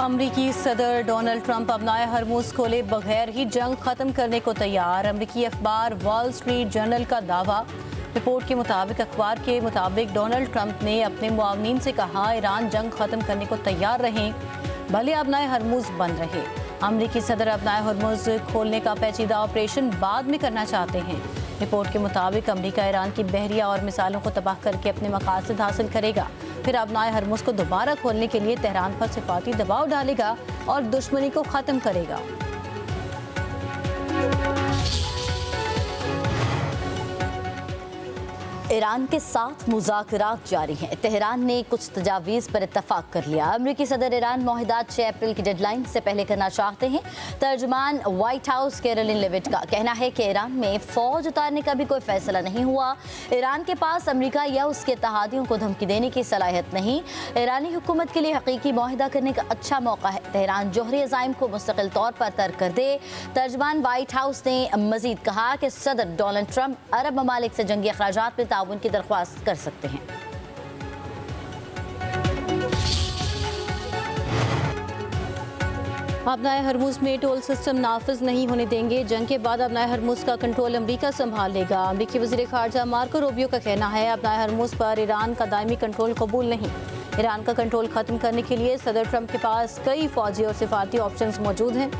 अमरीकी सदर Donald Trump अपनाए हरमुज खोले बगैर ही जंग खत्म करने को तैयार। अमरीकी अखबार वॉल स्ट्रीट जर्नल का दावा। रिपोर्ट के मुताबिक डोनाल्ड ट्रंप ने अपने मुआवनीन से कहा, ईरान जंग खत्म करने को तैयार रहें, भले अपनाए हरमुज बंद रहे। अमरीकी सदर अपनाए हरमुज खोलने का पेचीदा ऑपरेशन बाद में करना चाहते हैं। रिपोर्ट के मुताबिक अमरीका ईरान की बहरिया और मिसाइलों को तबाह करके अपने मकासद हासिल करेगा, फिर अपनाए हरमुज को दोबारा खोलने के लिए तेहरान पर सिफाती दबाव डालेगा और दुश्मनी को खत्म करेगा। ईरान के साथ मुज़ाकरात जारी हैं। तेहरान ने कुछ तजावीज़ पर इत्तफाक कर लिया। अमरीकी सदर ईरान मुआहदात 6 अप्रैल की डेडलाइन से पहले करना चाहते हैं। तर्जुमान व्हाइट हाउस कैरोलिन लेविट का कहना है कि ईरान में फ़ौज उतारने का भी कोई फैसला नहीं हुआ। ईरान के पास अमरीका या उसके इत्तेहादियों को धमकी देने की सलाहियत नहीं। ईरानी हुकूमत के लिए हकीकी मुआहदा करने का अच्छा मौका है। तेहरान जोहरी अज़ाइम को मुस्तकिल तौर पर तर्क कर दे। तर्जुमान व्हाइट हाउस ने मज़ीद कहा कि सदर डोनाल्ड ट्रंप अरब ममालिक से जंगी अखराजात में ताउन की दरख्वास्त कर सकते हैं। अपनाए हरमुज में टोल सिस्टम नाफिज नहीं होने देंगे। जंग के बाद अपनाए हरमुज का कंट्रोल अमरीका संभाल लेगा। अमरीकी वज़ीर ख़ारजा मार्को रूबियो का कहना है, अपनाए हरमुज पर ईरान का दायमी कंट्रोल कबूल नहीं। ईरान का कंट्रोल खत्म करने के लिए सदर ट्रंप के पास कई फौजी और सिफारती ऑप्शंस मौजूद हैं।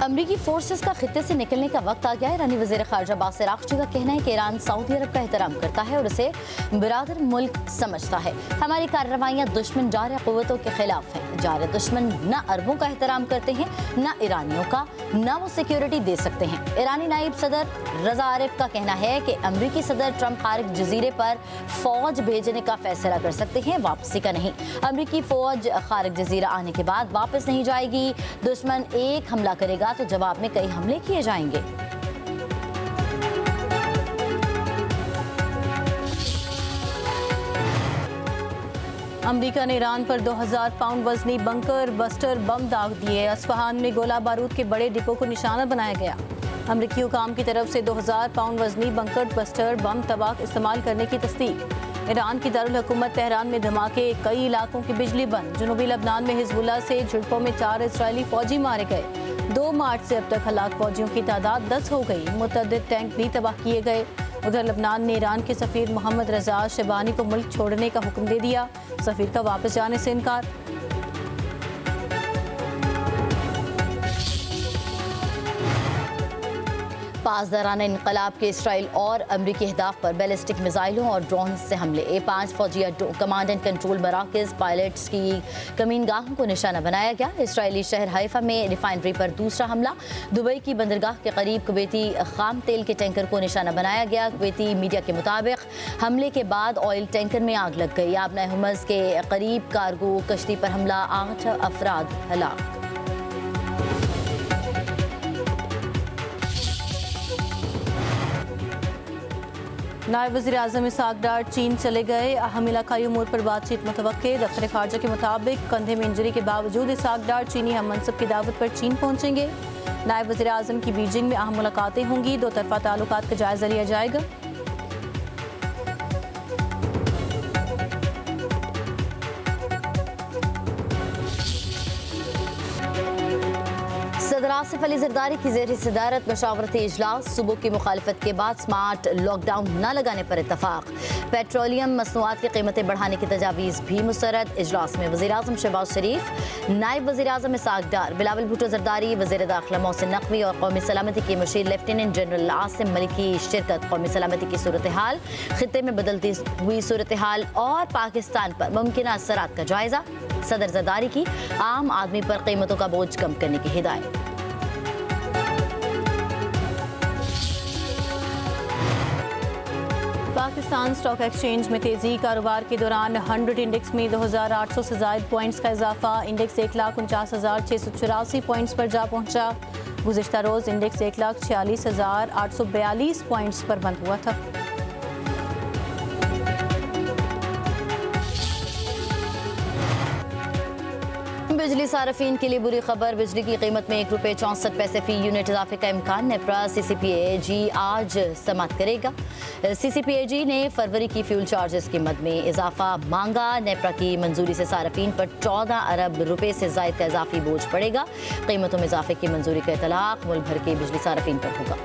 अमरीकी फोर्सेस का खित्ते से निकलने का वक्त आ गया है। ईरानी वज़ीर ख़ारजा अब्बास अराग़ची का कहना है कि ईरान सऊदी अरब का एहतराम करता है और उसे बिरादर मुल्क समझता है। हमारी कार्रवाइयाँ दुश्मन जारे क़ुव्वतों के खिलाफ हैं। जारे दुश्मन न अरबों का एहतराम करते हैं, न ईरानियों का, न वो सिक्योरिटी दे सकते हैं। ईरानी नायब सदर रज़ा आरिफ का कहना है कि अमरीकी सदर ट्रंप खारिज जजीरे पर फ़ौज भेजने का फैसला कर सकते हैं, वापसी का नहीं। अमरीकी फ़ौज खारिज जजीरा आने के बाद वापस नहीं जाएगी। दुश्मन एक हमला करेगा तो जवाब में कई हमले किए जाएंगे। अमरीका ने ईरान पर 2000 पाउंड वजनी बंकर बस्टर बम दाग दिए। अस्फहान में गोला बारूद के बड़े डिपो को निशाना बनाया गया। अमरीकी हुकाम की तरफ से 2000 पाउंड वजनी बंकर बस्टर बम तबाक इस्तेमाल करने की तस्दीक। ईरान की दारुल हुकूमत तेहरान में धमाके, कई इलाकों की बिजली बंद। जनूबी लबनान में हिजबुल्लाह से झड़पों में 4 इजरायली फौजी मारे गए। 2 मार्च से अब तक हलाक फौजियों की तादाद 10 हो गई। मुतअद्दिद टैंक भी तबाह किए गए। उधर लबनान ने ईरान के सफ़ीर मोहम्मद रज़ा शेबानी को मुल्क छोड़ने का हुक्म दे दिया। सफ़ीर का वापस जाने से इनकार। पासदाराना इनकलाब के इसराइल और अमरीकी अहदाफ पर बैलिस्टिक मिसाइलों और ड्रोन से हमले। A5 फौजी कमांड एंड कंट्रोल मराकज़ पायलट्स की कमीनगाहों को निशाना बनाया गया। इसराइली शहर हाइफा में रिफाइनरी पर दूसरा हमला। दुबई की बंदरगाह के करीब कुवैती खाम तेल के टैंकर को निशाना बनाया गया। कुवैती मीडिया के मुताबिक हमले के बाद ऑयल टैंकर में आग लग गई। अपना हुमस के करीब कार्गो कश्ती पर हमला, 8 अफराद हलाक। नायब वज़ीर आज़म इसहाक़ डार चीन चले गए। अहम इलाक़ाई उमूर पर बातचीत मुतवक्के। दफ्तर ख़ारजा के मुताबिक कंधे में इंजरी के बावजूद इसहाक़ डार चीनी हम मनसब की दावत पर चीन पहुँचेंगे। नायब वज़ीर आज़म की बीजिंग में अहम मुलाकातें होंगी। 2 तरफ़ा ताल्लुकात का जायज़ा लिया जाएगा। सदर आसिफ अली ज़रदारी की ज़ेर सदारत मशावरती इजलास। सुबह की मुखालफत के बाद स्मार्ट लॉकडाउन न लगाने पर इत्तफाक। पेट्रोलियम मसनूआत की कीमतें बढ़ाने की तजावीज़ भी मुस्तरद। इजलास में वज़ीर आज़म शहबाज शरीफ, नायब वज़ीर आज़म इसहाक़ डार, बिलावल भुट्टो ज़रदारी, वज़ीर दाखिला मोहसिन नकवी और कौमी सलामती के मुशीर लेफ्टिनेंट जनरल आसिम मलिक की शिरकत। कौमी सलामती की सूरत हाल, खित्ते में बदलती हुई सूरत हाल और पाकिस्तान पर मुमकिन असरात का जायज़ा। सदर ज़रदारी की आम आदमी पर कीमतों का बोझ कम करने की हिदायत। पाकिस्तान स्टॉक एक्सचेंज में तेजी। कारोबार के दौरान 100 इंडेक्स में 2800 से ज़ायद पॉइंट्स का इजाफा। इंडेक्स 1,49,684 पॉइंट्स पर जा पहुंचा। गुज़िश्ता रोज़ इंडेक्स 1,46,842 पॉइंट्स पर बंद हुआ था। बिजली सार्फिन के लिए बुरी खबर। बिजली की कीमत में ₹1.64 फी यूनिट इजाफे का इम्कान। नेपरा CCPAG आज समाअत करेगा। CCPAG ने फरवरी की फ्यूल चार्जेस की मद में इजाफा मांगा। नेपरा की मंजूरी से सार्फिन पर 14 अरब रुपए से जायद का इजाफी बोझ पड़ेगा। कीमतों में इजाफे की मंजूरी का इतलाक मुल्क भर के बिजली सार्फिन पर होगा।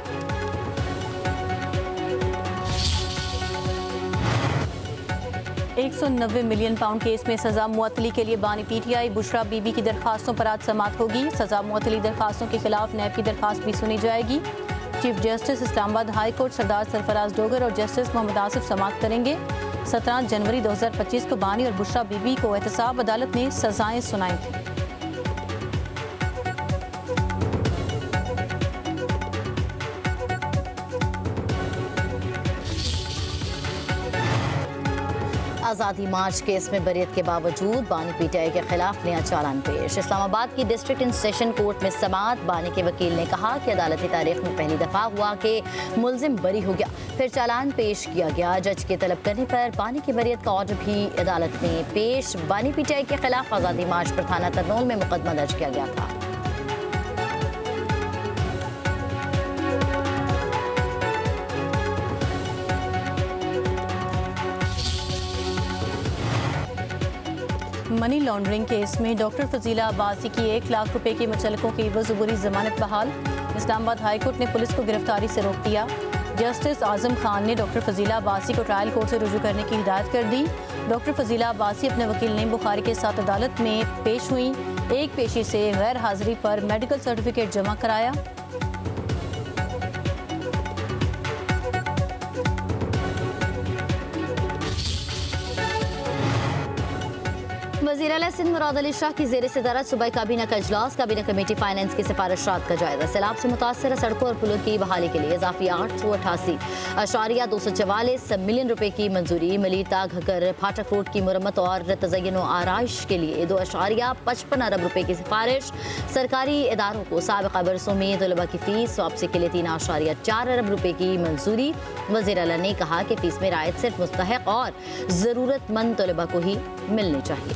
£190 मिलियन केस में सजा मुअत्तली के लिए बानी PTI बुशरा बीबी की दरखास्तों पर आज समाअत होगी। सजा मुअत्तली दरखास्तों के खिलाफ नैब की दरखास्त भी सुनी जाएगी। Chief justice Islamabad high court Sardar Sarfaraz Dogar और जस्टिस मोहम्मद आसिफ समाअत करेंगे। 17 जनवरी 2025 को बानी और बुशरा बीबी को एहतसाब अदालत ने सजाएं सुनाई थी। आज़ादी मार्च केस में बरियत के बावजूद बानी PTI के खिलाफ नया चालान पेश। इस्लामाबाद की डिस्ट्रिक्ट एंड सेशन कोर्ट में समाअत। बानी के वकील ने कहा कि अदालती तारीख में पहली दफा हुआ कि मुलजिम बरी हो गया, फिर चालान पेश किया गया। जज के तलब करने पर बानी की बरियत का ऑर्डर भी अदालत में पेश। बानी PTI के खिलाफ आज़ादी मार्च पर थाना तरनोल में मुकदमा दर्ज किया गया था। मनी लॉन्ड्रिंग केस में डॉक्टर फजीला अब्बासी की 1 लाख रुपए की मुचल्लकों की वज़ुबरी जमानत बहाल। इस्लामाबाद हाई कोर्ट ने पुलिस को गिरफ्तारी से रोक दिया। जस्टिस आजम खान ने डॉक्टर फजीला अब्बासी को ट्रायल कोर्ट से रुजू करने की हिदायत कर दी। डॉक्टर फजीला अब्बासी अपने वकील नईम बुखारी के साथ अदालत में पेश हुई। एक पेशी से गैर हाजिरी पर मेडिकल सर्टिफिकेट जमा कराया। वज़ीर आला सिंध मुराद अली शाह की ज़ेर सदारत सूबाई काबीना का इजलास। काबीना कमेटी फाइनेंस की सिफारिशात का जायजा। सैलाब से मुतासर सड़कों और पुलों की बहाली के लिए इजाफी 888.244 मिलियन रुपए की मंजूरी। मलीता घकर फाटक रोड की मुरम्मत और तज़य्युन व आराइश के लिए 2.55 अरब रुपए की सिफारिश। सरकारी इदारों को साबिक़ा बरसों में तलबा की फीस वापसी के लिए 3.4 अरब रुपए की मंजूरी। वज़ीर आला ने कहा कि फीस में रायत सिर्फ मुस्तहक़ और ज़रूरतमंद तलबा को ही मिलनी चाहिए।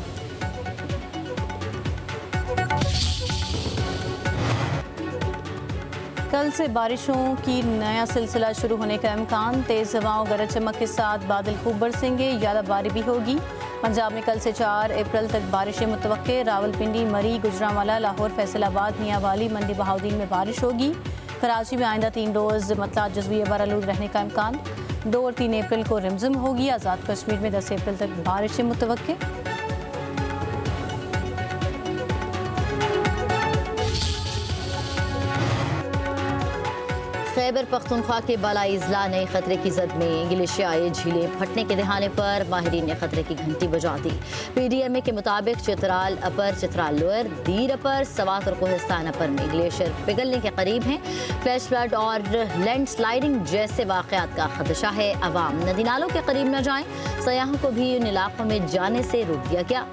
कल से बारिशों की नया सिलसिला शुरू होने का इम्कान। तेज़ हवाओं गरज चमक के साथ बादल खूब बरसेंगे, यादाबारी भी होगी। पंजाब में कल से 4 अप्रैल तक बारिशें मुतवक्के। रावलपिंडी, मरी, गुजरांवाला, लाहौर, फैसलाबाद, मियांवाली, मंडी बहाउद्दीन में बारिश होगी। कराची में आइंदा 3 रोज़ मतलात जज़वी बरालूद रहने का इम्कान। 2 और 3 अप्रैल को रिमझिम होगी। आज़ाद कश्मीर में 10 अप्रैल तक बारिशें मुतवक्के। खैबर पख्तूनख्वा के बालाई अजला नए खतरे की जद में। ग्लेशियाई झीलें फटने के दहाने पर माहिरीन ने खतरे की घंटी बजा दी। PDMA के मुताबिक चित्राल अपर, चित्राल लोअर, दीर अपर, सवात और कोहिस्तान अपर में ग्लेशियर पिघलने के करीब हैं। फ्लैश फ्लड और लैंड स्लाइडिंग जैसे वाक़यात का खदशा है। अवाम नदी नालों के करीब न जाएं। सयाहों को भी उन इलाकों में जाने से रोक दिया गया।